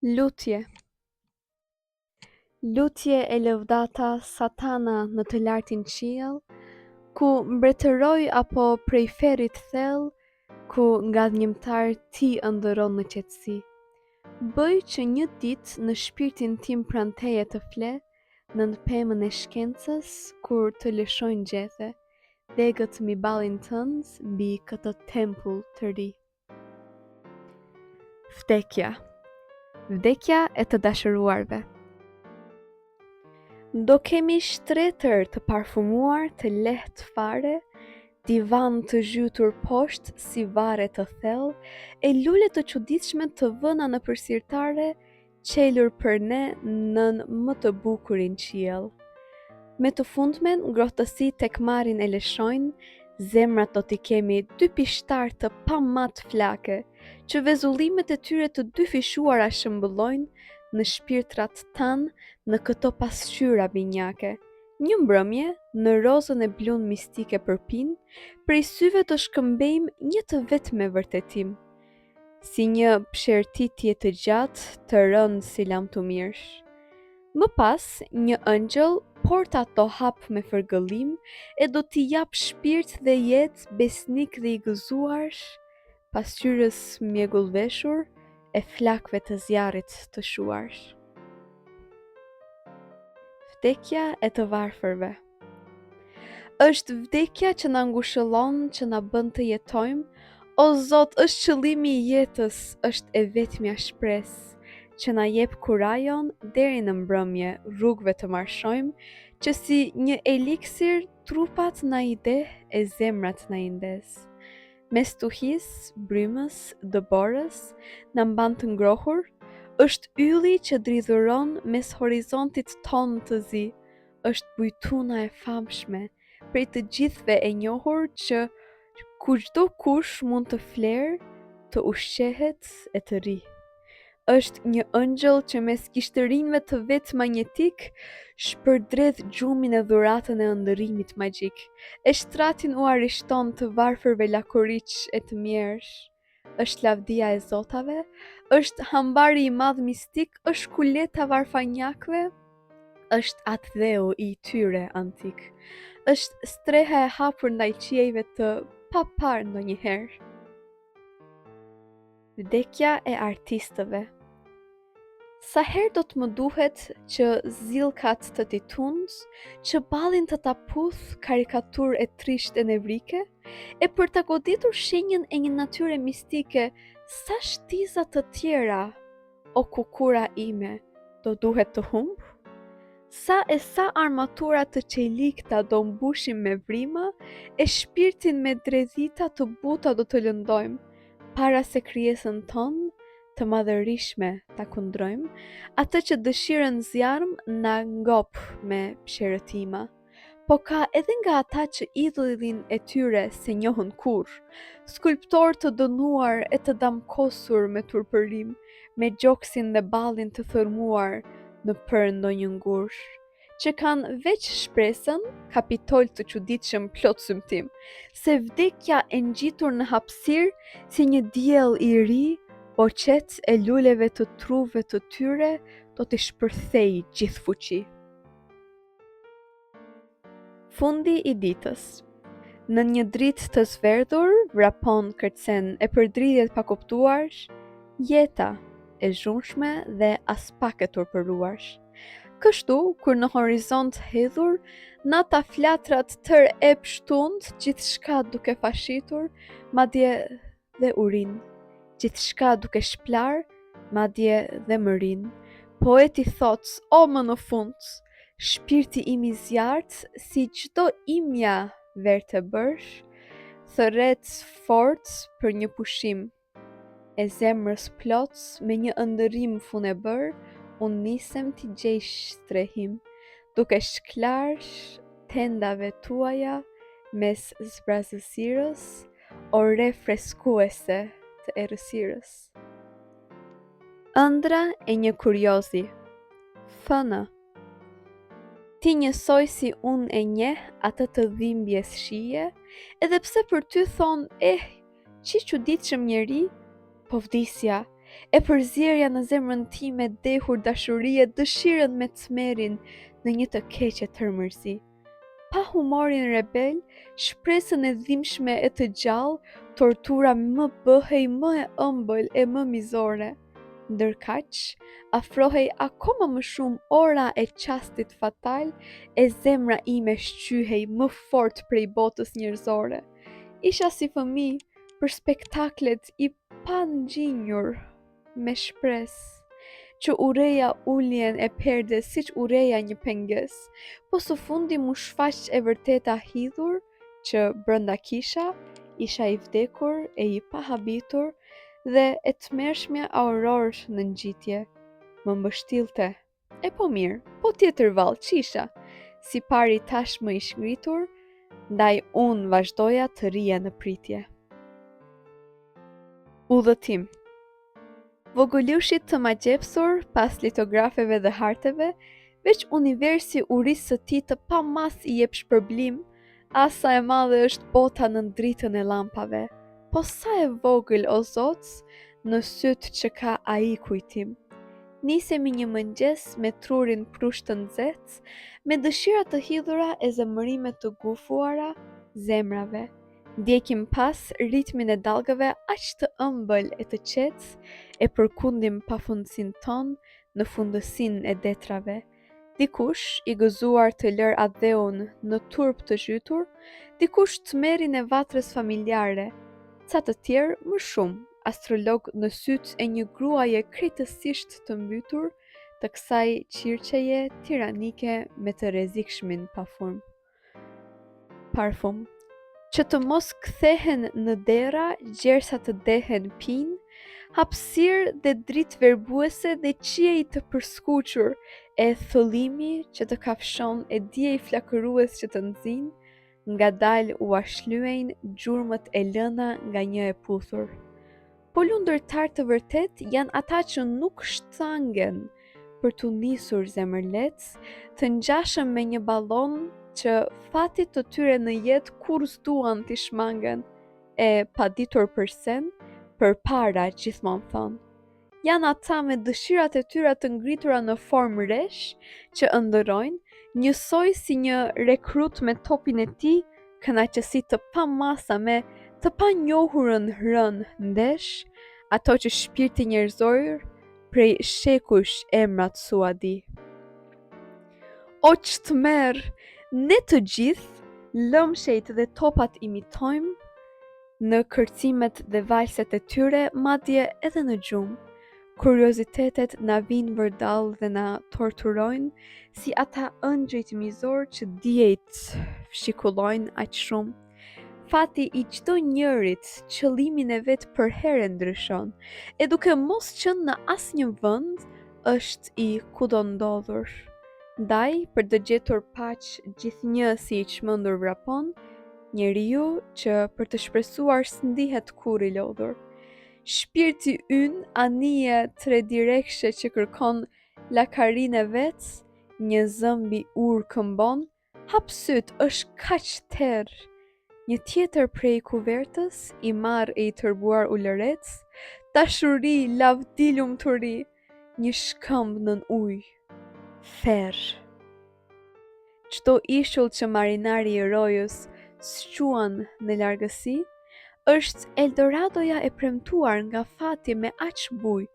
Lutje. Lutje e lëvdata Satana në të lartin qiell, ku mbretëroj apo prej ferit thellë, ku nga dhënjimtar ti ëndërron në qetësi. Bëj që një ditë në shpirtin tim pranë teje të fle, nën pemën e shkencës, kur të lëshojnë gjethe, degët mbi ballin tënd mbi këtë tempull të ri. Vdekja. Vdekja e të dashuruarve. Do kemi shtretër të parfumuar të lehtë fare, divan të zhytur poshtë si vare të thellë, e lule të çuditshme të vëna në përsirtare, qelur për ne nën më të bukurin qiell. Me të fundmen ngrohtësi tek marrin e lëshojnë, zemrat do t'i kemi dy pishtar të pamat flake, që vezullimet e tyre të dy fishuara shëmbëllojnë në shpirtrat tanë në këto pasqyra binjake. Një mbrëmje në rozën e blun mistike përpin, prej syve të shkëmbejmë një të vetme vërtetim, si një pshertitje të gjatë të rënë si lam të mirësh. Më pas, një ëngjëll porta to hap me fërgëllim e do t'i jap shpirt dhe jetë besnik dhe i gëzuar, pasqyrës mjegullveshur e flakve të zjarrit të shuar. Vdekja e të varfërve. Është vdekja që na ngushëllon, që na bën të jetojmë, o Zot, është qëllimi i jetës, është e vetmja shpresë, që na jep kurajon deri në mbrëmje rrugëve të marshojmë, që si një eliksir trupat na i deh e zemrat na i ndez. Mes tuhis, brymës, dëborës, na mban të ngrohur, është ylli që dridhuron mes horizontit ton të zi, është bujtuna e famshme, prej të gjithve e njohur që çdo kush mund të flerë, të ushqehet e të ri. Është një ëngjëll që mes kishtërinjve të vet magnetik shpërdredh gjumin e dhuratën e ëndërimit magjik, e shtratin u arishton të varfërve lakuriq e të mjerësh. Është lavdia e zotave, është hambari i madh mistik, është kuleta varfanjakve, është atë dheu i tyre antik, është streha e hapur ndaj qiejve të pa parë ndonjëherë. Vdekja e artistëve. Sa herë do të më duhet që zillkat të tituns, që ballin të taputh karikatur e trisht e nevrike, e për ta goditur shenjën e një natyre mistike, sa shtiza të tjera, o kukura ime, do duhet të humb? Sa armatura të qelikta do mbushim me vrima, e shpirtin me dredhita të buta do të lëndojmë, para se krijesën tonë të madhërishme ta kundrojmë, atë që dëshirën zjarm na ngop me psherëtima. Po ka edhe nga ata që idhullin e tyre se njohën kur, skulptor të dënuar e të damkosur me turpërim, me gjoksin dhe ballin të thërmuar në për ndonjë ngush, që kanë veç shpresën, kapitol të çuditshëm plot symtim, se vdekja e ngjitur në hapësirë si një diell i ri, boqet e luleve të truve të tyre do t'i shpërthej gjithë fuqi. Fundi i ditës. Në një dritë të zverdhur, vrapon kërcen e përdridhjet pa kuptuar, jeta e zhunshme dhe as pak e turpëruar. Kështu, kur në horizont hedhur, nata flatrat tër ep shtund, gjithçka duke fashitur, madje dhe urin, gjithçka duke shplar, madje dhe mërin. Poeti thot, o më në fund, shpirti im i zjarrt, si çdo imja ver të bërsh, thërret fort për një pushim, e zemrës plot me një ëndërim funebër, unë nisem t'i gjej strehim, duke shklar tendave tuaja mes zbrazësirës, ore freskuese të errësirës. Ëndra e një kuriozi. Fënë. Ti njësoj si unë e njeh atë të dhimbjes shije, edhe pse për ty thonë, që çuditshëm njeri, po vdisja, e përzierja në zemrën time dehur dashurie, dëshirën me Tmerin në një të keqe tërmërzi. Pa humorin rebel, shpresën e dhimbshme e të gjallë, tortura më bëhej më e ëmbël e më mizore. Ndërkaq, afrohej akoma më shumë ora e qastit fatal, e zemra ime shqyhej më fort prej botës njerëzore. Isha si fëmijë për spektaklet i pangjinjur me shpresë që ureja ulljen e perdes siç ureja një penges, po së fundi mu shfaq e vërteta hidhur që brënda kisha isha i vdekur e i pahabitur dhe e tmerrshmja auror në ngjitje. Më mbështillte. E po mirë, po tjetër vallë qisha, si pari tashmë i shngritur, ndaj unë vazhdoja të rija në pritje. Udhëtim. Vogëlushit të magjepsur pas litografeve dhe harteve, veç universi urisë së tij të pa mas i jep shpërblim, asa e madhe është bota në dritën e llampave. Po sa e vogël o Zot, në sytë që ka ai kujtim. Nisemi një mëngjes me trurin prusht të nxehtë, me dëshira të hidhura e zemërime të gufuara zemrave. Ndjekim pas ritmin e dallgëve aq të ëmbël e të qetë, e përkundim pafundësinë tonë në fundësinë e detrave. Dikush i gëzuar të lër adheun në turp të zhytur, dikush Tmerin e vatrës familjare, ca të tjerë më shumë, astrolog në sytë e një gruaje krejtësisht të mbytur, të kësaj qirqeje tiranike me të rrezikshmin parfum. Që të mos kthehen në dera, gjersa të dehen pinë, hapësirë dhe dritë verbuese dhe qiej të përskuqur, e thëllimi që të kafshon e diej flakërues që të nxin, ngadalë u ashlyen gjurmët e lëna nga një e puthur. Po lundërtar të vërtet janë ata që nuk shtangen për t'u nisur zemërlec, të ngjashëm me një ballon që fatit të tyre në jetë kur s'duan t'i shmangen, e pa ditur përsen, për para gjithmonë thonë. Janë ata me dëshirat e tyra të ngritura në formë resh, që ëndërrojnë njësoj si një rekrut me topin e tij, kënaqësi të pamasa me të panjohurën rënë ndesh, ato që shpirti njerëzor prej shekush emrat suadi. O Tmer, ne të gjithë, lëmshejt dhe topat imitojmë, në kërcimet dhe valset e tyre, madje edhe në gjumë. Kuriozitetet na vinë vërdall dhe na torturojnë, si ata ëngjëjt mizor që diejt fshikullojnë aq shumë. Fati i çdo njërit qëllimin e vet për herë ndryshon, e duke mos qenë në asnjë vend, është i kudo ndodhur. Ndaj, për të gjetur paq gjithnjë si i çmendur vrapon, njeriu që për të shpresuar s'ndihet kur i lodhur. Shpirti ynë anije tredirekshe që kërkon lakarin e vet, një zëmbi ur këmbon, hap syt është kaq terr. Një tjetër prej kuvertës, i marr e i tërbuar ulërec, dashuri, lavdi lumturi, një shkëmb nën ujë. Ferr. Çdo ishull që marinari i rojës squan në largësi, është Eldoradoja e premtuar nga fati me aq bujë,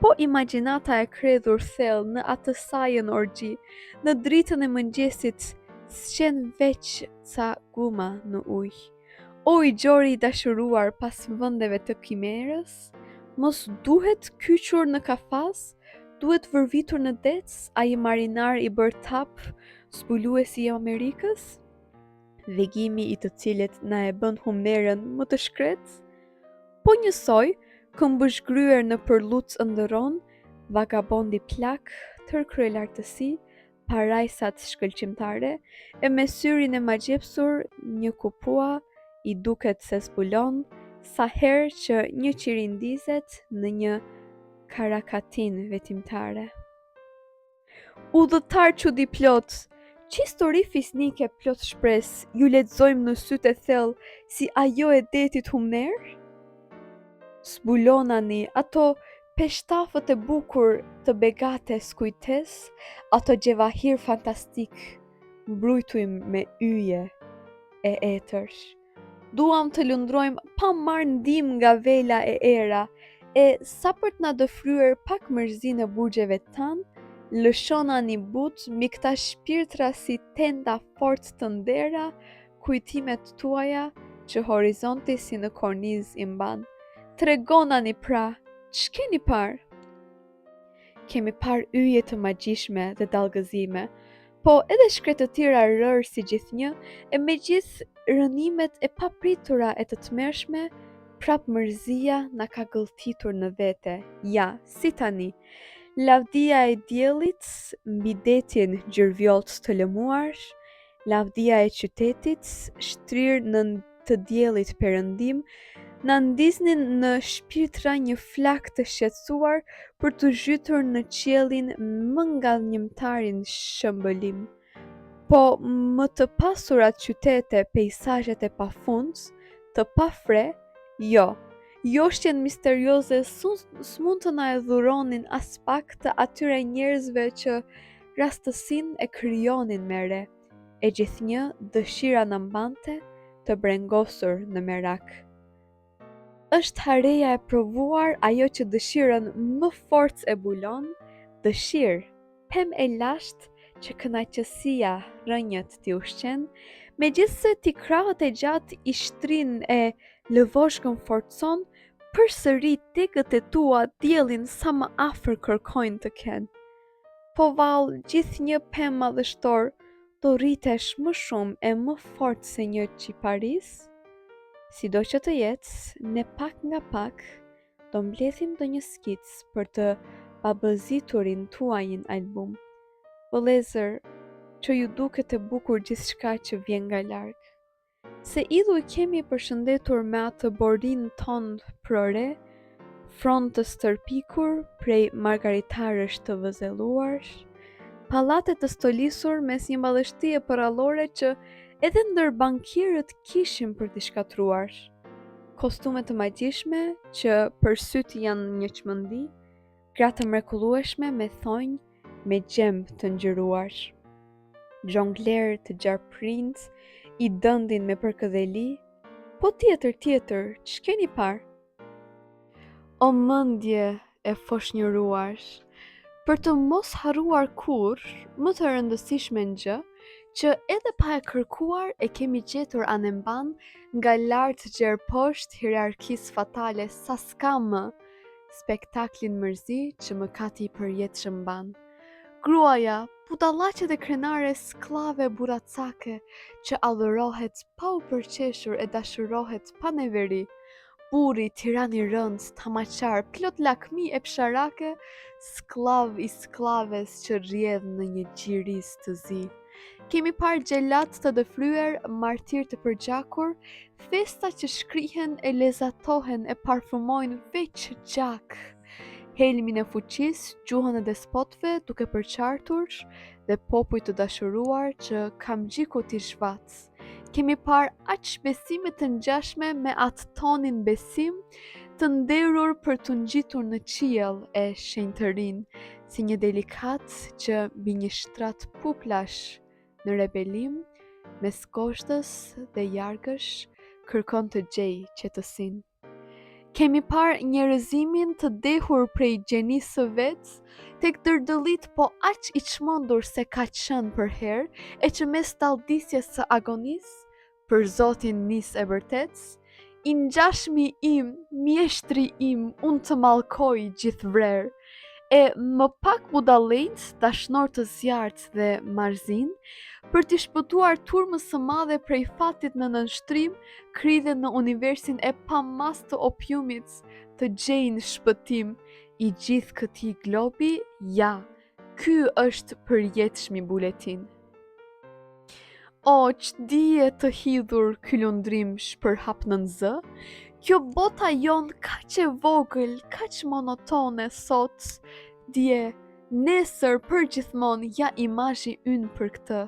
po imagjinata e kredhur thellë në atë sajën orgji, në dritën e mëngjesit, s'qen veç ca guma në ujë. O i gjori i dashuruar pas vëndeve të kimerës, mos duhet kyqur në kafas, duhet vërvitur në dec, ai marinar i bër tap, zbuluesi i Amerikës, vegimi i të cilit na e bën humnerën më të shkret, po njësoj, këmbëshgryer në përluc ëndërron, vagabondi plak, tërkrye lartësi, parajsat shkëlqimtare, e me syrin e magjepsur një kupua, i duket se zbulon, sa herë që një qirindizet në një karakatin vetimtare. Udhëtar çudi plot, që histori fisnike plot shpres, ju lexojmë në sytë e thellë si ajo e detit humner? Zbulonani ato peshtafët e bukur të Begates kujtes, ato gjevahir fantastik, mbrujtuj me yje e etër. Duam të lundrojmë pa marrë ndim nga vela e era, e sa për të na dëfryer pak mërzinë e burgjeve tanë, lëshona një but mi këta shpirtra si tenda fort të ndera, kujtimet tuaja që horizonti si në korniz i mban. Tregona një pra, që keni parë? Kemi parë yje të magjishme dhe dallgëzime, po edhe shkretë të tjera rërë si gjithnjë, e me gjithë rënimet e papritura e të tmerrshme, prap mërzia na ka gëlltitur në vete. Ja, si tani, lavdia e diellit mbi detin gjyrvjolt të lëmuar, lavdia e qytetit shtrirë në të diellit perëndim, na ndiznin në shpirtra një flak të shqetësuar për të zhytur në qiellin më nga njëmtarin shëmbëlim. Po më të pasurat qytete, pejsazhet e pafund, të pafre, joshjen misterioze s'mund të na e dhuronin as pak të atyre njerëzve që rastësin e krijonin me re, e gjithnjë dëshira na mbante të brengosur në merak. Është hareja e provuar ajo që dëshirën më fort e bulon, dëshirë, pem e lashtë që kënaqësia rënjët t'i ushqen, megjithse ti krahët e gjatë i shtrin e lëvoshkën forcon, përsëri tegët e tua diellin sa më afër kërkojnë të kenë. Po vallë, gjithnjë pem madhështor do rritesh më shumë e më fort se një qiparis. Sido që të jetë, ne pak nga pak do mbledhim ndonjë skic për të babëziturin tuajin album. Vëllezër, që ju duket e bukur gjithçka që vjen nga larg. Se idhuj kemi përshëndetur me atë borin ton prore, front të stërpikur prej margaritarësh të vëzelluar, pallate të stolisur mes një madhështie përrallore që edhe ndër bankierët kishin për t'i shkatruar. Kostume të magjishme që për syt janë një çmëndi, gra të mrekullueshme me thonjë, me gjemb të ngjyruar. Zhongler të gjarprind i dëndin me përkëdheli, po tjetër, që keni parë? O mendje e foshnjëruar, për të mos harruar kur, më të rëndësishme në gjë, që edhe pa e kërkuar e kemi gjetur anemban nga lartë gjerë poshtë hierarkisë fatale sa s'ka më, spektaklin mërzi që mëkati i përjetshëm ban. Gruaja, budallaqe dhe krenare sklave buracake që adhurohet pa u përqeshur e dashurohet pa neveri, burri, tirani rënd, tamaqar, plot lakmi e psharake, sklav i sklaves që rrjedh në një gjiris të zi. Kemi parë gjelat të dëfryer, martir të përgjakur, festa që shkrihen e lezatohen e parfumojnë veç gjak. Helmin e fuqis, gjuhën e despotve duke përqartur dhe popuj të dashuruar që kam gjiku t'i zhvac. Kemi parë aq besime të ngjashme me atë tonin besim të nderur për të ngjitur në qiell e shenjtërinë, si një delikat që mbi një shtrat puplash në rebelim, mes koshtës dhe jargësh, kërkon të gjej qetësinë. Kemi parë njerëzimin të dehur prej gjenisë së vetë, tek dërdëllit po aq i çmendur se ka qenë për herë, e që mes dalldisjes së agonisë, për Zotin nis e vërtetës, i ngjashmi im, mjeshtri im, unë të mallkoj gjithë vrerë, e më pak budallënjt, dashnor të zjarrt dhe marzin, për t'i shpëtuar turmës së madhe prej fatit në nënshtrim, kridhen në universin e pamas të opiumit të gjejnë shpëtim. I gjithë këtij globi, ja, ky është përjetshmi buletin. O, ç'dije të hidhur ky lundrim shpërhap nën zë, kjo bota jon kaq e vogël, kaq monotone sot, dje, nesër përgjithmonë ja imazhi ynë për këtë.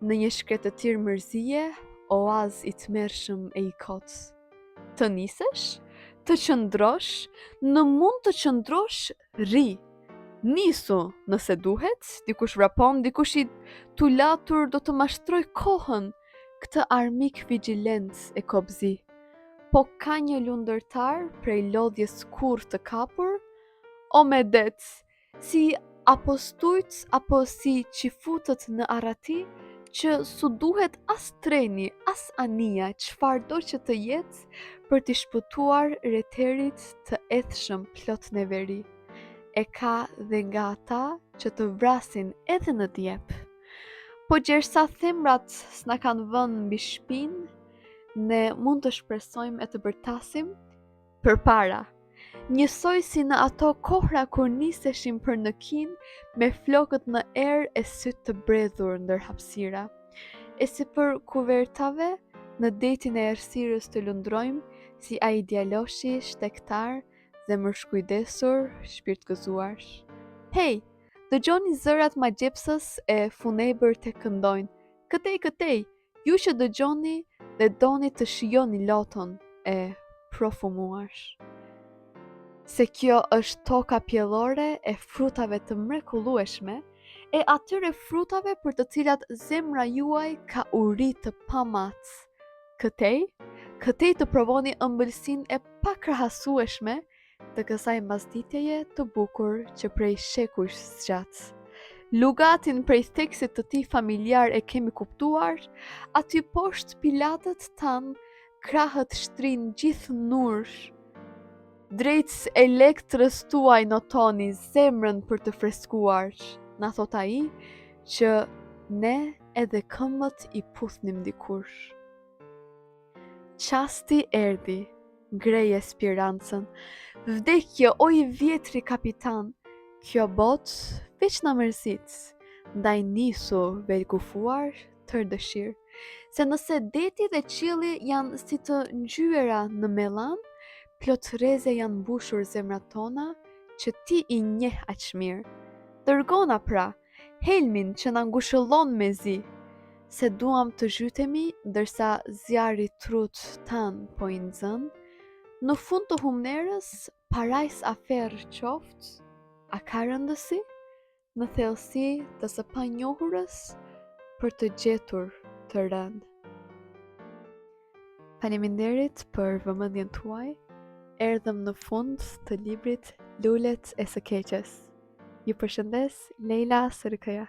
Në një shkretëtir mërzie, oaz i tmerrshëm e i kot. Të nisesh? të qëndrosh, në mund të qëndrosh ri. Nisu nëse duhet, dikush vrapon, dikush i tulatur do të mashtroj kohën, këtë armik vigilens e kobzi. Po ka një lundërtar prej lodhjes kur të kapur, o me det, si apo stujt apo si qifutët në arati, që su duhet as treni, as anija, qfar do që të jetë për t'i shpëtuar reterit të ethshëm plot neveri. E ka dhe nga ata që të vrasin edhe në djep. Po gjersa themrat s'na kanë vënë mbi shpinë, ne mund të shpresojmë e të bërtasim përpara. Njësoj si në ato kohra kur niseshim për në kin me flokët në erë e sytë të bredhur ndër hapësira. E si për kuvertave, në detin e errësirës të lundrojmë si ai djaloshi shtektar, zemër shkujdesur, shpirt gëzuar. Hej, dëgjoni zërat magjepsës e funebër të këndojnë. Këtej, ju që dëgjoni dhe doni të shijoni loton e profumuar. Se kjo është toka pjellore e frutave të mrekullueshme, e atyre frutave për të cilat zemra juaj ka uri të pamat. Këtej të provoni ëmbëlsinë e pakrahasueshme të kësaj mbasditjeje të bukur që prej shekuj zgjat. Lugatin prej theksit të tij familjar e kemi kuptuar, aty poshtë pilatët tanë krahët shtrin gjithë nur. Drejtës elektrës tuaj notoni zemrën për të freskuar, na thot ai që ne edhe këmbët i puthnim dikur. Qasti erdhi, greje spirancën, vdekje o i vjetri kapitan, kjo botë veç na mërzit, ndaj nisu velgufuar tër dëshirë, se nëse deti dhe qielli janë si të ngjyera në mellan, plot rreze janë mbushur zemrat tona që ti i njeh aq mirë. Dërgona pra, helmin që na ngushëllon me zi, se duam të zhytemi ndërsa zjarri trut tan po i nxën, në fund të humnerës parajs afer qoftë, a ka rëndësi? Në thellësi të së panjohurës për të gjetur të rënd. Faleminderit për vëmendjen tuaj. Erdhëm në fund të librit Lulet e së keqes. Ju përshëndes Leila Sërkëja.